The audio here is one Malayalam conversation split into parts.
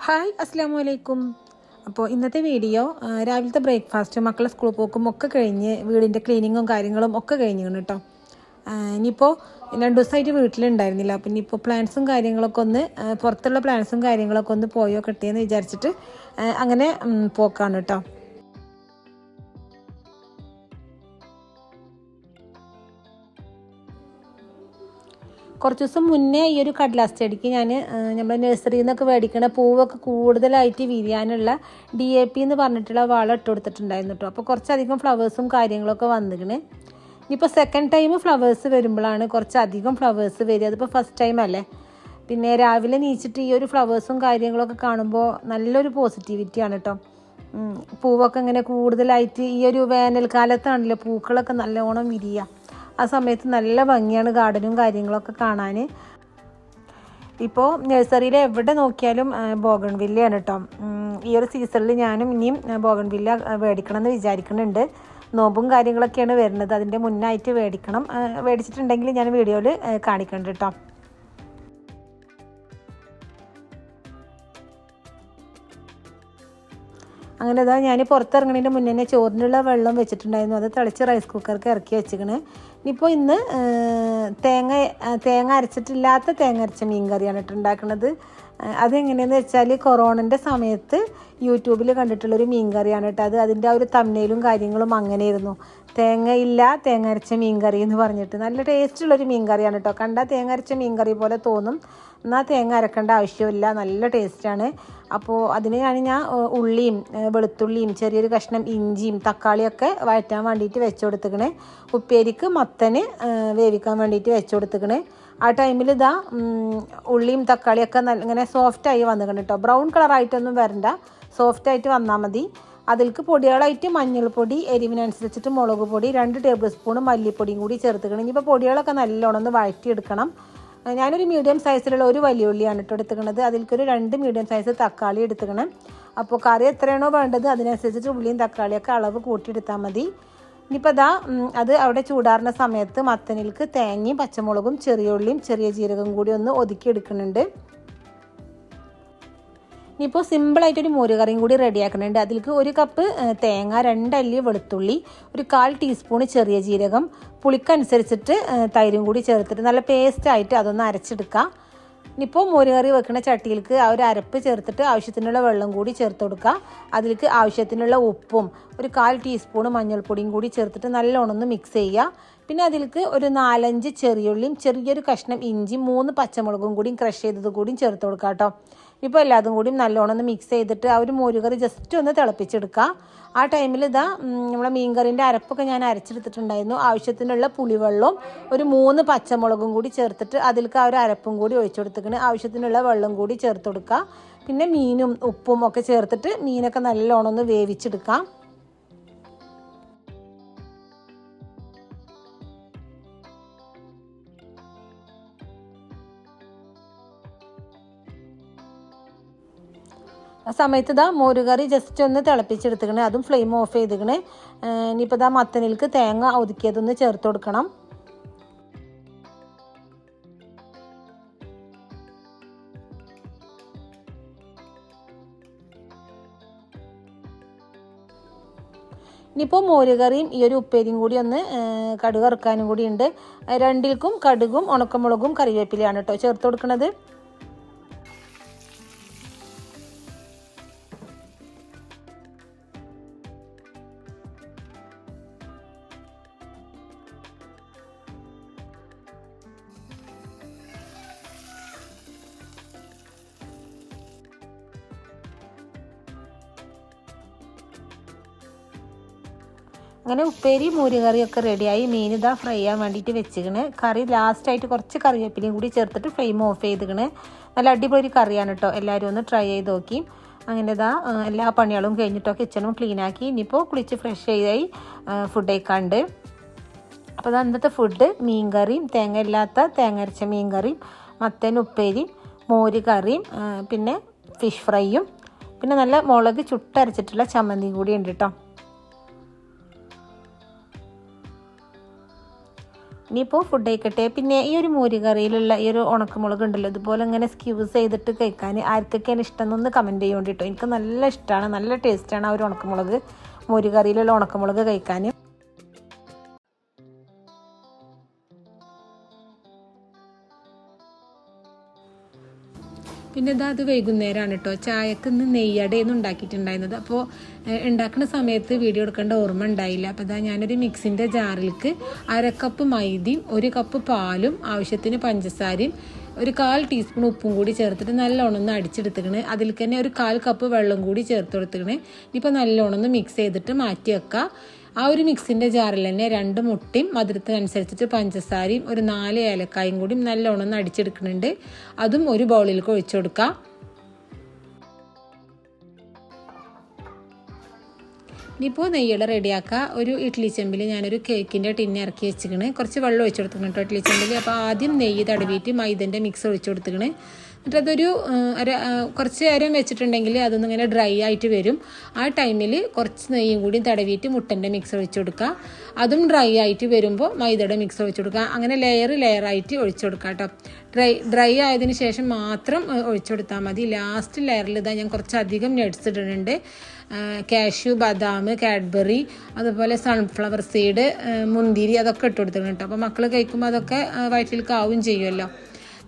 ഹായ് അസ്സാം വലൈക്കും. അപ്പോൾ ഇന്നത്തെ വീഡിയോ രാവിലത്തെ ബ്രേക്ക്ഫാസ്റ്റ് മക്കളെ സ്കൂളിൽ പോക്കും ഒക്കെ കഴിഞ്ഞ് വീടിൻ്റെ ക്ലീനിങ്ങും കാര്യങ്ങളും ഒക്കെ കഴിഞ്ഞിരുന്നു കേട്ടോ. ഇനിയിപ്പോൾ 2 ദിവസമായിട്ട് വീട്ടിലുണ്ടായിരുന്നില്ല. അപ്പോൾ ഇനിയിപ്പോൾ പ്ലാൻസും കാര്യങ്ങളൊക്കെ ഒന്ന് പുറത്തുള്ള പ്ലാൻസും കാര്യങ്ങളൊക്കെ ഒന്ന് പോയോ കിട്ടിയെന്ന് വിചാരിച്ചിട്ട് അങ്ങനെ പോക്കാണ് കേട്ടോ. കുറച്ച് ദിവസം മുന്നേ ഈ ഒരു കടലാസ് ചെടിക്ക് ഞാൻ നമ്മൾ നഴ്സറിയിൽ നിന്നൊക്കെ മേടിക്കണ പൂവൊക്കെ കൂടുതലായിട്ട് വിരിയാനുള്ള DAP എന്ന് പറഞ്ഞിട്ടുള്ള വളം ഇട്ട് കൊടുത്തിട്ടുണ്ടായിരുന്നു കേട്ടോ. അപ്പോൾ കുറച്ചധികം ഫ്ലവേഴ്സും കാര്യങ്ങളൊക്കെ വന്നിക്കണ്. ഇനിയിപ്പോൾ സെക്കൻഡ് ടൈം ഫ്ലവേഴ്സ് വരുമ്പോഴാണ് കുറച്ചധികം ഫ്ലവേഴ്സ് വരിക. അതിപ്പോൾ ഫസ്റ്റ് ടൈം അല്ലേ. പിന്നെ രാവിലെ നീച്ചിട്ട് ഈ ഒരു ഫ്ലവേഴ്സും കാര്യങ്ങളൊക്കെ കാണുമ്പോൾ നല്ലൊരു പോസിറ്റിവിറ്റിയാണ് കേട്ടോ. പൂവൊക്കെ ഇങ്ങനെ കൂടുതലായിട്ട് ഈ ഒരു വേനൽക്കാലത്താണല്ലോ പൂക്കളൊക്കെ നല്ലോണം വിരിയുക. ആ സമയത്ത് നല്ല ഭംഗിയാണ് ഗാർഡനും കാര്യങ്ങളൊക്കെ കാണാൻ. ഇപ്പോൾ നഴ്സറിയിൽ എവിടെ നോക്കിയാലും ബോഗൺവില്ലയാണ് കേട്ടോ. ഈ ഒരു സീസണിൽ ഞാനും ഇനിയും ബോഗൺവില്ല മേടിക്കണം എന്ന് വിചാരിക്കുന്നുണ്ട്. നോമ്പും കാര്യങ്ങളൊക്കെയാണ് വരുന്നത്, അതിൻ്റെ മുന്നായിട്ട് മേടിച്ചിട്ടുണ്ടെങ്കിൽ ഞാൻ വീഡിയോയിൽ കാണിക്കുന്നുണ്ട് കേട്ടോ. അങ്ങനെ ഇതാ ഞാൻ പുറത്തിറങ്ങുന്നതിൻ്റെ മുന്നേ തന്നെ ചോറിനുള്ള വെള്ളം വെച്ചിട്ടുണ്ടായിരുന്നു. അത് തിളച്ച് റൈസ് കുക്കർക്ക് ഇറക്കി വെച്ചിക്കണ്. ഇനിയിപ്പോൾ ഇന്ന് തേങ്ങ അരച്ചിട്ടില്ലാത്ത തേങ്ങ അരച്ച മീൻ കറിയാണ് കേട്ടോ ഉണ്ടാക്കുന്നത്. അതെങ്ങനെയാണെന്ന് വെച്ചാൽ കൊറോണൻ്റെ സമയത്ത് യൂട്യൂബിൽ കണ്ടിട്ടുള്ളൊരു മീൻ കറിയാണ് കേട്ടോ. അതിൻ്റെ ആ ഒരു തമ്മിലും കാര്യങ്ങളും അങ്ങനെയായിരുന്നു. തേങ്ങ അരച്ച മീൻ കറി എന്ന് പറഞ്ഞിട്ട് നല്ല ടേസ്റ്റുള്ളൊരു മീൻ കറിയാണ് കേട്ടോ. കണ്ടാൽ തേങ്ങ അരച്ച മീൻ കറി പോലെ തോന്നും, എന്നാൽ തേങ്ങ അരക്കേണ്ട ആവശ്യമില്ല, നല്ല ടേസ്റ്റാണ്. അപ്പോൾ അതിന് ഞാൻ ഉള്ളിയും വെളുത്തുള്ളിയും ചെറിയൊരു കഷ്ണം ഇഞ്ചിയും തക്കാളിയൊക്കെ വഴറ്റാൻ വേണ്ടിയിട്ട് വെച്ച് കൊടുത്തിക്കണേ. ഉപ്പേരിക്ക് മത്തന് വേവിക്കാൻ വേണ്ടിയിട്ട് വെച്ച് കൊടുത്തിക്കണേ. ആ ടൈമിൽ ഇതാ ഉള്ളിയും തക്കാളിയൊക്കെ ഇങ്ങനെ സോഫ്റ്റായി വന്നിക്കണം കേട്ടോ. ബ്രൗൺ കളറായിട്ടൊന്നും വരണ്ട, സോഫ്റ്റായിട്ട് വന്നാൽ മതി. അതിലേക്ക് പൊടികളായിട്ട് മഞ്ഞൾപ്പൊടി, എരിവിനനുസരിച്ചിട്ട് മുളക് പൊടി, 2 ടേബിൾ സ്പൂൺ മല്ലിപ്പൊടിയും കൂടി ചേർത്തിക്കണം. ഇനിയിപ്പോൾ പൊടികളൊക്കെ നല്ലോണം ഒന്ന് വഴറ്റിയെടുക്കണം. ഞാനൊരു മീഡിയം സൈസിലുള്ള ഒരു വലിയ ഉള്ളിയാണ് കേട്ടോ എടുത്തുക്കണത്. അതിലേക്കൊരു 2 മീഡിയം സൈസ് തക്കാളി എടുത്തുക്കണം. അപ്പോൾ കറി എത്രയാണോ വേണ്ടത് അതിനനുസരിച്ചിട്ട് ഉള്ളിയും തക്കാളിയൊക്കെ അളവ് കൂട്ടിയെടുത്താൽ മതി. ഇനിയിപ്പോൾ അത് അവിടെ ചൂടാറുന്ന സമയത്ത് മത്തനിലേക്ക് തേങ്ങയും പച്ചമുളകും ചെറിയ ഉള്ളിയും ചെറിയ ജീരകം കൂടി ഒന്ന് ഒതുക്കി എടുക്കുന്നുണ്ട്. ഇനിയിപ്പോൾ സിമ്പിളായിട്ടൊരു മോരുകറിയും കൂടി റെഡിയാക്കുന്നുണ്ട്. അതിലേക്ക് 1 കപ്പ് തേങ്ങ, 2 അല്ലി വെളുത്തുള്ളി, ഒരു 1/4 ടീസ്പൂൺ ചെറിയ ജീരകം, പുളിക്കനുസരിച്ചിട്ട് തൈരും കൂടി ചേർത്തിട്ട് നല്ല പേസ്റ്റായിട്ട് അതൊന്ന് അരച്ചെടുക്കുക. ഇനിയിപ്പോൾ മോരുകറി വെക്കുന്ന ചട്ടിയിലേക്ക് ആ ഒരു അരപ്പ് ചേർത്തിട്ട് ആവശ്യത്തിനുള്ള വെള്ളം കൂടി ചേർത്ത് കൊടുക്കുക. അതിലേക്ക് ആവശ്യത്തിനുള്ള ഉപ്പും ഒരു 1/4 ടീസ്പൂൺ മഞ്ഞൾപ്പൊടിയും കൂടി ചേർത്തിട്ട് നല്ലോണം ഒന്ന് മിക്സ് ചെയ്യുക. പിന്നെ അതിലേക്ക് ഒരു 4-5 ചെറിയുള്ളിയും ചെറിയൊരു കഷ്ണം ഇഞ്ചിയും 3 പച്ചമുളകും കൂടിയും ക്രഷ് ചെയ്തത് കൂടിയും ചേർത്ത് കൊടുക്കുക കേട്ടോ. ഇപ്പോൾ എല്ലാതും കൂടിയും നല്ലോണം ഒന്ന് മിക്സ് ചെയ്തിട്ട് ആ ഒരു മോരുകറി ജസ്റ്റ് ഒന്ന് തിളപ്പിച്ചെടുക്കുക. ആ ടൈമിൽ നമ്മളെ മീൻകറിൻ്റെ അരപ്പൊക്കെ ഞാൻ അരച്ചെടുത്തിട്ടുണ്ടായിരുന്നു. ആവശ്യത്തിനുള്ള പുളിവെള്ളവും ഒരു 3 പച്ചമുളകും കൂടി ചേർത്തിട്ട് അതിലേക്ക് ആ ഒരു അരപ്പും കൂടി ഒഴിച്ചു കൊടുത്തിട്ട് ആവശ്യത്തിനുള്ള വെള്ളം കൂടി ചേർത്ത് കൊടുക്കുക. പിന്നെ മീനും ഉപ്പും ഒക്കെ ചേർത്തിട്ട് മീനൊക്കെ നല്ലോണം ഒന്ന് വേവിച്ചെടുക്കാം. ആ സമയത്ത് മോരുകറി ജസ്റ്റ് ഒന്ന് തിളപ്പിച്ചെടുത്തിക്കണേ. അതും ഫ്ലെയിം ഓഫ് ചെയ്തിക്കണേ. ഇനിയിപ്പോൾ മത്തനിലേക്ക് തേങ്ങ ഒതുക്കിയതൊന്ന് ചേർത്ത് കൊടുക്കണം. ഇനിയിപ്പോൾ മോരുകറിയും ഈ ഒരു ഉപ്പേരിയും കൂടി ഒന്ന് കടുക് ഇറക്കാനും കൂടി ഉണ്ട്. 2ൽക്കും കടുകും ഉണക്കമുളകും കറിവേപ്പിലയാണ് കേട്ടോ ചേർത്ത് കൊടുക്കുന്നത്. അങ്ങനെ ഉപ്പേരി മോരുകറിയൊക്കെ റെഡിയായി. മീൻ ഫ്രൈ ചെയ്യാൻ വേണ്ടിയിട്ട് വെച്ചിക്കണ്. കറി ലാസ്റ്റായിട്ട് കുറച്ച് കറിവേപ്പിലയും കൂടി ചേർത്തിട്ട് ഫ്ലെയിം ഓഫ് ചെയ്തിക്കണ്. നല്ല അടിപൊളി കറിയാണ് കേട്ടോ. എല്ലാവരും ഒന്ന് ട്രൈ ചെയ്ത് നോക്കി. അങ്ങനെ എല്ലാ പണികളും കഴിഞ്ഞിട്ടോ കിച്ചണും ക്ലീനാക്കി. ഇനിയിപ്പോൾ കുളിച്ച് ഫ്രഷ് ചെയ്തായി ഫുഡ് കഴിക്കാണ്ട്. അപ്പോൾ ഇന്നത്തെ ഫുഡ് മീൻ കറിയും തേങ്ങ അരച്ച മീൻ കറിയും മത്തൻ ഉപ്പേരിയും മോര് കറിയും പിന്നെ ഫിഷ് ഫ്രൈയും പിന്നെ നല്ല മുളക് ചുട്ടരച്ചിട്ടുള്ള ചമ്മന്തിയും കൂടി ഉണ്ട് കേട്ടോ. ഇനിയിപ്പോൾ ഫുഡ് കഴിക്കട്ടെ. പിന്നെ ഈ ഒരു മോരുകറിയിലുള്ള ഈ ഒരു ഉണക്കമുളക് ഉണ്ടല്ലോ, ഇതുപോലെ ഇങ്ങനെ സ്ക്യൂസ് ചെയ്തിട്ട് കഴിക്കാൻ ആർക്കൊക്കെയാണ് ഇഷ്ടം എന്നൊന്ന് കമൻറ്റ് ചെയ്യാൻ വേണ്ടിയിട്ടോ. എനിക്ക് നല്ല ഇഷ്ടമാണ്, നല്ല ടേസ്റ്റാണ് ആ ഒരു ഉണക്കമുളക്, മോരുകറിയിലുള്ള ഉണക്കമുളക് കഴിക്കാൻ. പിന്നെ അത് വൈകുന്നേരമാണ് കേട്ടോ. ചായക്ക് ഇന്ന് നെയ്യടയൊന്നും ഉണ്ടാക്കിയിട്ടുണ്ടായിരുന്നത്. അപ്പോൾ ഉണ്ടാക്കുന്ന സമയത്ത് വീഡിയോ എടുക്കേണ്ട ഓർമ്മ ഉണ്ടായില്ല. അപ്പോൾ ഞാനൊരു മിക്സിൻ്റെ ജാറിലേക്ക് 1/2 കപ്പ് മൈദയും 1 കപ്പ് പാലും ആവശ്യത്തിന് പഞ്ചസാരയും 1/4 ടീസ്പൂൺ ഉപ്പും കൂടി ചേർത്തിട്ട് നല്ലോണം ഒന്ന് അടിച്ചെടുത്തിക്കണ്. അതിലേക്ക് തന്നെ 1/4 കപ്പ് വെള്ളം കൂടി ചേർത്ത് കൊടുത്തിക്കണ്. ഇപ്പോൾ നല്ലോണം ഒന്ന് മിക്സ് ചെയ്തിട്ട് മാറ്റി വെക്കുക. ആ ഒരു മിക്സിൻ്റെ ജാറിൽ തന്നെ 2 മുട്ടയും മധുരത്തിനനുസരിച്ചിട്ട് പഞ്ചസാരയും 4 ഏലക്കായും കൂടി നല്ലോണം ഒന്ന് അടിച്ചെടുക്കുന്നുണ്ട്. അതും ഒരു ബൗളിലേക്ക് ഒഴിച്ചു കൊടുക്കുക. ഇനിയിപ്പോൾ നെയ്യട റെഡിയാക്കുക. ഒരു ഇഡ്ഡലി ചെമ്പിൽ ഞാനൊരു കേക്കിൻ്റെ ടിന്ന് ഇറക്കി വെച്ചിക്കണ്. കുറച്ച് വെള്ളം ഒഴിച്ചു കൊടുത്തിട്ടുണ്ട് കേട്ടോ ഇഡ്ഡലി ചെമ്പിൽ. അപ്പോൾ ആദ്യം നെയ്യ് തടവിയിട്ട് മൈദൻ്റെ മിക്സ് ഒഴിച്ചു കൊടുത്തിക്കണ്. എന്നിട്ട് അതൊരു കുറച്ച് നേരം വെച്ചിട്ടുണ്ടെങ്കിൽ അതൊന്നും ഇങ്ങനെ ഡ്രൈ ആയിട്ട് വരും. ആ ടൈമിൽ കുറച്ച് നെയ്യും കൂടി തടവിയിട്ട് മുട്ടൻ്റെ മിക്സ് ഒഴിച്ചു കൊടുക്കുക. അതും ഡ്രൈ ആയിട്ട് വരുമ്പോൾ മൈദയുടെ മിക്സ് ഒഴിച്ചു കൊടുക്കുക. അങ്ങനെ ലെയറായിട്ട് ഒഴിച്ചു കൊടുക്കുക കേട്ടോ. ഡ്രൈ ആയതിന് ശേഷം മാത്രം ഒഴിച്ചു കൊടുത്താൽ മതി. ലാസ്റ്റ് ലെയറിൽ ഞാൻ കുറച്ചധികം നട്ട്സ് ഇടുന്നുണ്ട്. കാഷ്യൂ, ബദാം, കാഡ്ബറി, അതുപോലെ സൺഫ്ലവർ സീഡ്, മുന്തിരി, അതൊക്കെ ഇട്ട് കൊടുത്തിട്ടുണ്ട് കേട്ടോ. അപ്പോൾ മക്കൾ കഴിക്കുമ്പോൾ അതൊക്കെ വയറ്റിലേക്ക് ആവും ചെയ്യുമല്ലോ.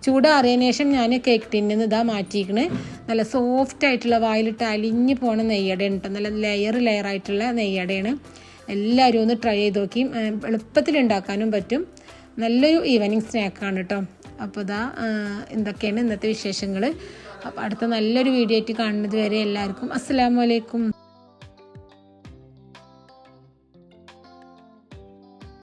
ചൂടാറിയതിന് ശേഷം ഞാൻ കേക്ക് ടിന്നിൽ നിന്ന് മാറ്റിയിരിക്കണ്. നല്ല സോഫ്റ്റ് ആയിട്ടുള്ള വായിലിട്ട് അലിഞ്ഞ് പോണ നെയ്യടയാണ് കേട്ടോ. നല്ല ലെയറായിട്ടുള്ള നെയ്യടയാണ്. എല്ലാവരും ഒന്ന് ട്രൈ ചെയ്ത് നോക്കി. എളുപ്പത്തിൽ ഉണ്ടാക്കാനും പറ്റും. നല്ലൊരു ഈവനിങ് സ്നാക്കാണ് കേട്ടോ. അപ്പോൾ എന്തൊക്കെയാണ് ഇന്നത്തെ വിശേഷങ്ങൾ. അപ്പോൾ അടുത്ത നല്ലൊരു വീഡിയോ ആയിട്ട് കാണുന്നത് വരെ എല്ലാവർക്കും അസ്സലാമു അലൈക്കും.